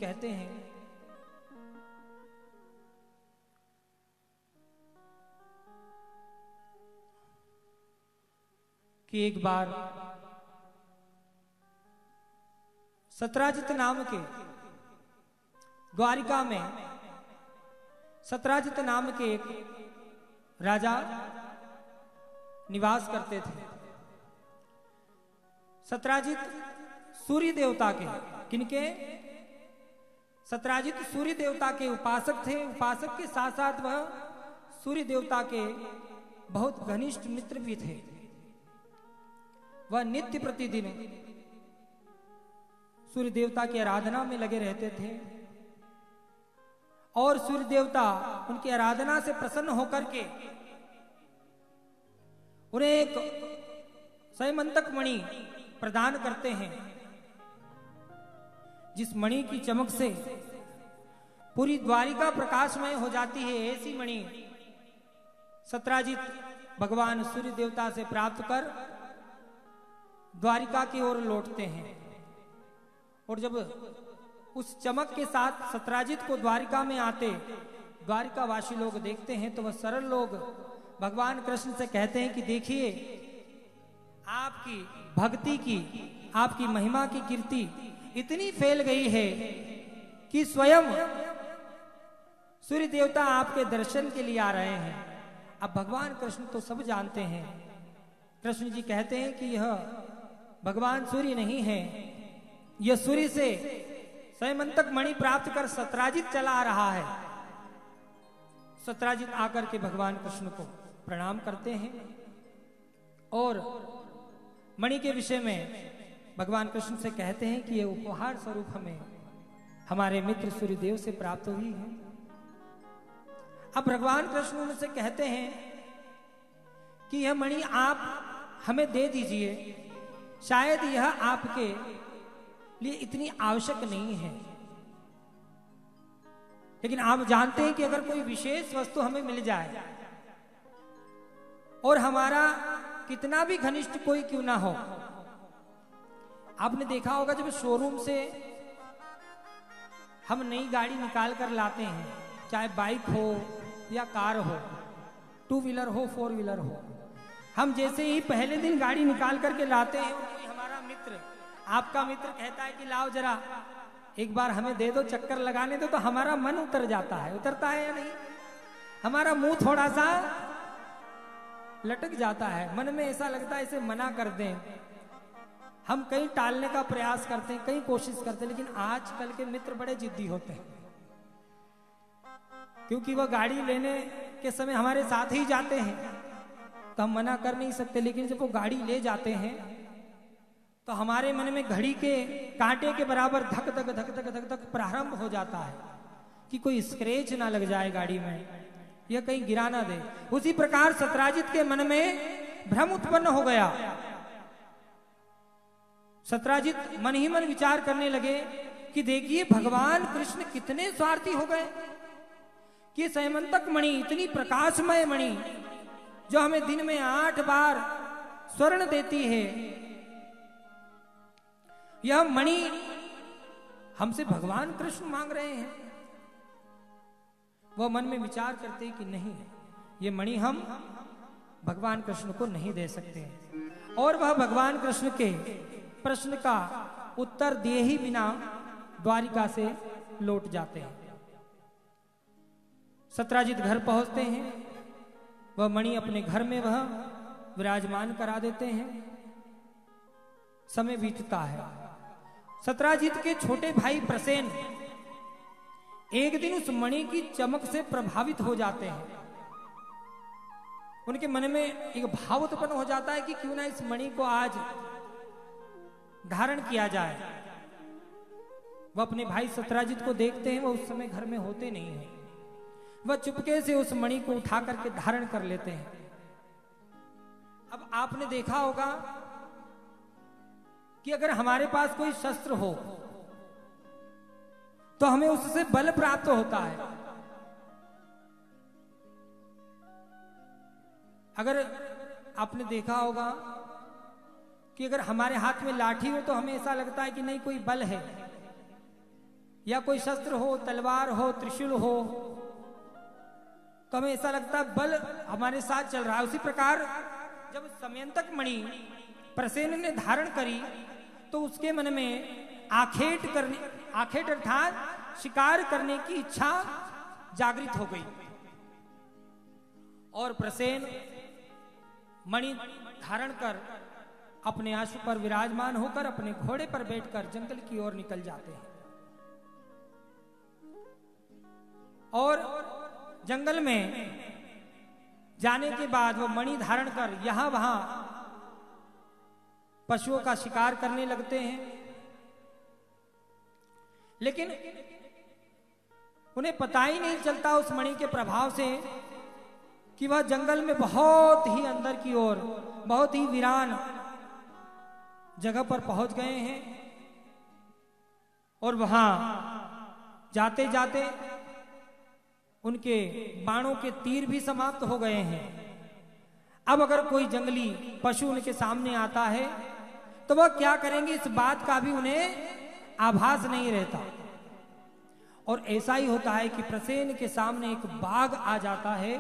कहते हैं कि एक बार सत्राजित नाम के द्वारिका में सत्राजित नाम के एक राजा निवास करते थे। सत्राजित सूर्य देवता के, किनके? सत्राजित सूर्य देवता के उपासक थे। उपासक के साथ साथ वह सूर्य देवता के बहुत घनिष्ठ मित्र भी थे। वह नित्य प्रतिदिन सूर्य देवता की आराधना में लगे रहते थे और सूर्य देवता उनकी आराधना से प्रसन्न होकर के उन्हें एक सैमंतक मणि प्रदान करते हैं, जिस मणि की चमक से पूरी द्वारिका प्रकाशमय हो जाती है। ऐसी मणि सत्राजित भगवान सूर्य देवता से प्राप्त कर द्वारिका की ओर लौटते हैं। और जब उस चमक के साथ सत्राजित को द्वारिका में आते द्वारिका वासी लोग देखते हैं तो वह सरल लोग भगवान कृष्ण से कहते हैं कि देखिए, आपकी भक्ति की, आपकी महिमा की कीर्ति इतनी फैल गई है कि स्वयं सूर्य देवता आपके दर्शन के लिए आ रहे हैं। अब भगवान कृष्ण तो सब जानते हैं। कृष्ण जी कहते हैं कि यह भगवान सूर्य नहीं है, यह सूर्य से सैमंतक मणि प्राप्त कर सत्राजित चला आ रहा है। सत्राजित आकर के भगवान कृष्ण को प्रणाम करते हैं और मणि के विषय में भगवान कृष्ण से कहते हैं कि यह उपहार स्वरूप हमें हमारे मित्र सूर्यदेव से प्राप्त हुई है। अब भगवान कृष्ण उनसे कहते हैं कि यह मणि आप हमें दे दीजिए, शायद यह आपके लिए इतनी आवश्यक नहीं है, लेकिन आप जानते हैं कि अगर कोई विशेष वस्तु हमें मिल जाए और हमारा कितना भी घनिष्ठ कोई क्यों ना हो। आपने देखा होगा जब शोरूम से हम नई गाड़ी निकाल कर लाते हैं, चाहे बाइक हो या कार हो, 2 व्हीलर हो 4 व्हीलर हो, हम जैसे ही पहले दिन गाड़ी निकाल करके लाते हैं, कोई हमारा मित्र, आपका मित्र कहता है कि लाओ जरा एक बार हमें दे दो, चक्कर लगाने दो, तो हमारा मन उतर जाता है। उतरता है या नहीं? हमारा मुंह थोड़ा सा लटक जाता है, मन में ऐसा लगता है इसे मना कर दें। हम कहीं टालने का प्रयास करते हैं, कहीं कोशिश करते हैं, लेकिन आजकल के मित्र बड़े जिद्दी होते हैं, क्योंकि वह गाड़ी लेने के समय हमारे साथ ही जाते हैं तो हम मना कर नहीं सकते। लेकिन जब वो गाड़ी ले जाते हैं तो हमारे मन में घड़ी के कांटे के बराबर धक धक धक धक धक धक प्रारंभ हो जाता है कि कोई स्क्रैच ना लग जाए गाड़ी में, यह कहीं गिरा ना दे। उसी प्रकार सत्राजित के मन में भ्रम उत्पन्न हो गया। सत्राजित मन ही मन विचार करने लगे कि देखिए भगवान कृष्ण कितने स्वार्थी हो गए कि सैमंतक मणि, इतनी प्रकाशमय मणि जो हमें दिन में 8 बार स्वर्ण देती है, यह मणि हमसे भगवान कृष्ण मांग रहे हैं। वह मन में विचार करते कि नहीं, ये मणि हम भगवान कृष्ण को नहीं दे सकते, और वह भगवान कृष्ण के प्रश्न का उत्तर दिए ही बिना द्वारिका से लौट जाते हैं। सत्राजित घर पहुंचते हैं, वह मणि अपने घर में वह विराजमान करा देते हैं। समय बीतता है। सत्राजित के छोटे भाई प्रसेन एक दिन उस मणि की चमक से प्रभावित हो जाते हैं। उनके मन में एक भाव उत्पन्न हो जाता है कि क्यों ना इस मणि को आज धारण किया जाए। वह अपने भाई सत्राजित को देखते हैं, वह उस समय घर में होते नहीं है। वह चुपके से उस मणि को उठा करके धारण कर लेते हैं। अब आपने देखा होगा कि अगर हमारे पास कोई शस्त्र हो तो हमें उससे बल प्राप्त होता है। अगर आपने देखा होगा कि अगर हमारे हाथ में लाठी हो तो हमें ऐसा लगता है कि नहीं कोई बल है, या कोई शस्त्र हो, तलवार हो, त्रिशूल हो, तो हमें ऐसा लगता है बल हमारे साथ चल रहा है। उसी प्रकार जब समयंतक मणि प्रसेन ने धारण करी तो उसके मन में आखेट अर्थात शिकार करने की इच्छा जागृत हो गई और प्रसेन मणि धारण कर अपने आशु पर विराजमान होकर अपने घोड़े पर बैठकर जंगल की ओर निकल जाते हैं। और जंगल में जाने के बाद वो मणि धारण कर यहां वहां पशुओं का शिकार करने लगते हैं, लेकिन उन्हें पता ही नहीं चलता उस मणि के प्रभाव से कि वह जंगल में बहुत ही अंदर की ओर, बहुत ही वीरान जगह पर पहुंच गए हैं और वहां जाते जाते उनके बाणों के तीर भी समाप्त हो गए हैं। अब अगर कोई जंगली पशु उनके सामने आता है तो वह क्या करेंगे, इस बात का भी उन्हें आभास नहीं रहता। और ऐसा ही होता है कि प्रसेन के सामने एक बाघ आ जाता है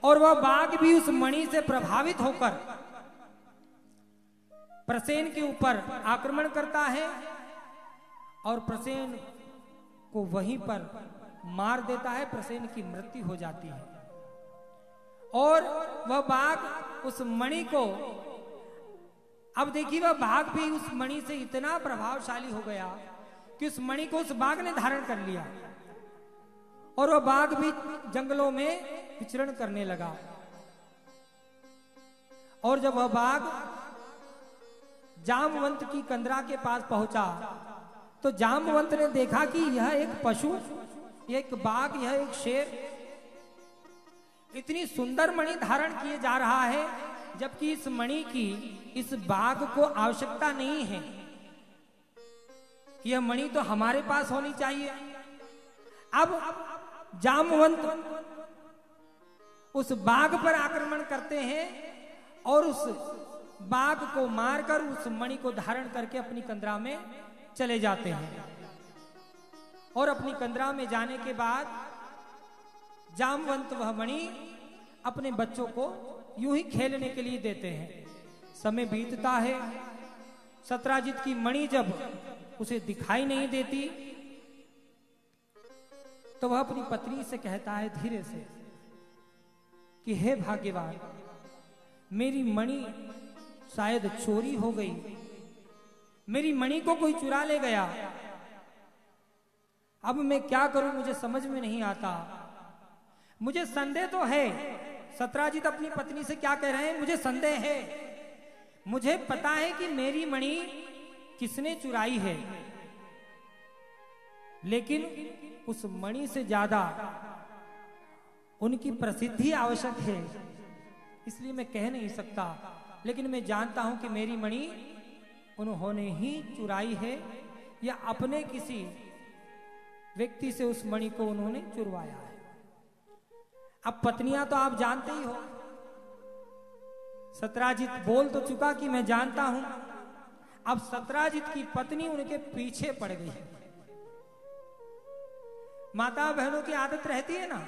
और वह बाघ भी उस मणि से प्रभावित होकर प्रसेन के ऊपर आक्रमण करता है और प्रसेन को वहीं पर मार देता है। प्रसेन की मृत्यु हो जाती है और वह बाघ उस मणि को, अब देखिए वह बाघ भी उस मणि से इतना प्रभावशाली हो गया कि उस मणि को उस बाघ ने धारण कर लिया और वह बाघ भी जंगलों में विचरण करने लगा। और जब वह बाघ जामवंत की कंदरा के पास पहुंचा तो जामवंत ने देखा कि यह एक पशु, एक बाघ, यह एक शेर इतनी सुंदर मणि धारण किए जा रहा है, जबकि इस मणि की इस बाघ को आवश्यकता नहीं है। यह मणि तो हमारे पास होनी चाहिए। अब जामवंत उस बाघ पर आक्रमण करते हैं और उस बाघ को मारकर उस मणि को धारण करके अपनी कंदरा में चले जाते हैं। और अपनी कंदरा में जाने के बाद जामवंत वह मणि अपने बच्चों को यूं ही खेलने के लिए देते हैं। समय बीतता है, सत्राजित की मणि जब उसे दिखाई नहीं देती तो वह अपनी पत्नी से कहता है धीरे से कि हे भाग्यवान, मेरी मणि शायद चोरी हो गई, मेरी मणि को कोई चुरा ले गया। अब मैं क्या करूं, मुझे समझ में नहीं आता। मुझे संदेह तो है, सत्राजित अपनी पत्नी से क्या कह रहे हैं, मुझे संदेह है, मुझे पता है कि मेरी मणि किसने चुराई है, लेकिन उस मणि से ज्यादा उनकी प्रसिद्धि आवश्यक है, इसलिए मैं कह नहीं सकता। लेकिन मैं जानता हूं कि मेरी मणि उन्होंने ही चुराई है या अपने किसी व्यक्ति से उस मणि को उन्होंने चुरवाया है। अब पत्नियां तो आप जानते ही हो, सत्राजित बोल तो चुका कि मैं जानता हूं। अब सत्राजित की पत्नी उनके पीछे पड़ गई है। माता बहनों की आदत रहती है ना,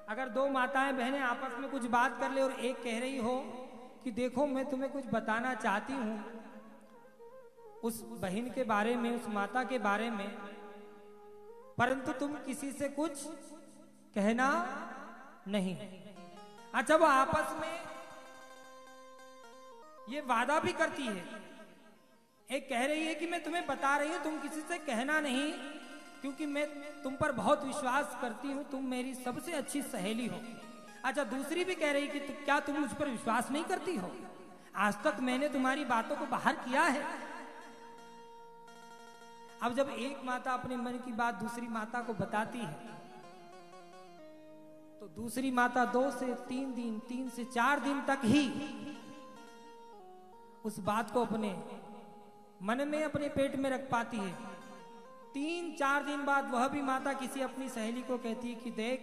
अगर दो माताएं बहनें आपस में कुछ बात कर ले और एक कह रही हो कि देखो मैं तुम्हें कुछ बताना चाहती हूं उस बहन के बारे में, उस माता के बारे में, परंतु तुम किसी से कुछ कहना नहीं। अच्छा, वो आपस में ये वादा भी करती है। एक कह रही है कि मैं तुम्हें बता रही हूं, तुम किसी से कहना नहीं, क्योंकि मैं तुम पर बहुत विश्वास करती हूं, तुम मेरी सबसे अच्छी सहेली हो। अच्छा, दूसरी भी कह रही कि क्या तुम मुझ पर विश्वास नहीं करती हो? आज तक मैंने तुम्हारी बातों को बाहर किया है। अब जब एक माता अपने मन की बात दूसरी माता को बताती है तो दूसरी माता 2 से 3 दिन, 3 से 4 दिन तक ही उस बात को अपने मन में, अपने पेट में रख पाती है। 3-4 दिन बाद वह भी माता किसी अपनी सहेली को कहती है कि देख,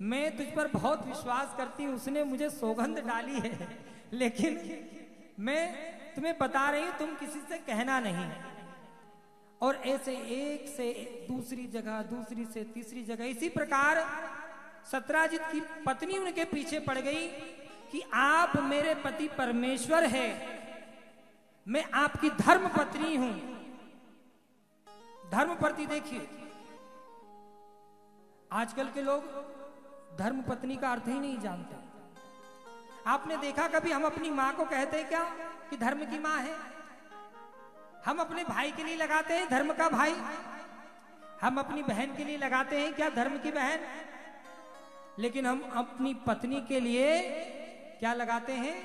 मैं तुझ पर बहुत विश्वास करती हूं, उसने मुझे सौगंध डाली है, लेकिन मैं तुम्हें बता रही हूं तुम किसी से कहना नहीं। और ऐसे एक से दूसरी जगह, दूसरी से तीसरी जगह, इसी प्रकार सत्राजित की पत्नी उनके पीछे पड़ गई कि आप मेरे पति परमेश्वर है, मैं आपकी धर्म पत्नी हूं। धर्म पत्नी देखिए, आजकल के लोग धर्म पत्नी का अर्थ ही नहीं जानते। आपने देखा कभी हम अपनी मां को कहते हैं क्या कि धर्म की मां है? हम अपने भाई के लिए लगाते हैं धर्म का भाई, हम अपनी बहन के लिए लगाते हैं क्या धर्म की बहन? लेकिन हम अपनी पत्नी के लिए क्या लगाते हैं?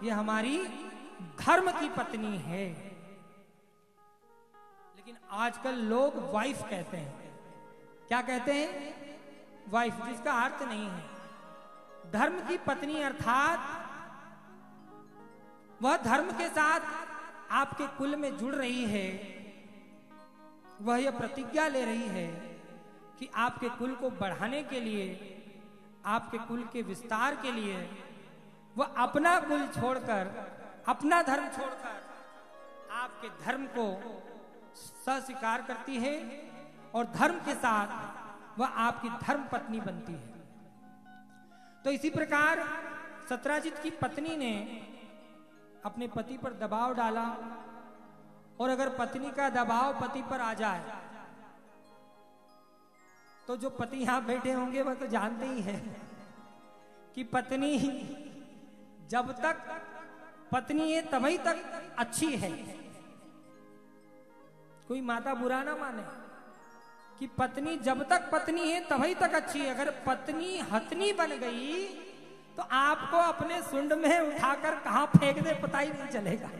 ये हमारी धर्म की पत्नी है। लेकिन आजकल लोग वाइफ कहते हैं। क्या कहते हैं? वाइफ, जिसका अर्थ नहीं है। धर्म की पत्नी अर्थात वह धर्म के साथ आपके कुल में जुड़ रही है, वह यह प्रतिज्ञा ले रही है कि आपके कुल को बढ़ाने के लिए, आपके कुल के विस्तार के लिए वह अपना कुल छोड़कर, अपना धर्म छोड़कर आपके धर्म को स्वीकार करती है और धर्म के साथ वह आपकी धर्म पत्नी बनती है। तो इसी प्रकार सत्राजित की पत्नी ने अपने पति पर दबाव डाला, और अगर पत्नी का दबाव पति पर आ जाए तो जो पति यहां बैठे होंगे वह तो जानते ही है कि पत्नी जब तक पत्नी है तभी तक अच्छी है। कोई माता बुरा ना माने कि पत्नी जब तक पत्नी है तभी तक अच्छी है। अगर पत्नी हथनी बन गई तो आपको अपने सुंड में उठाकर कहां फेंक दे पता ही नहीं चलेगा।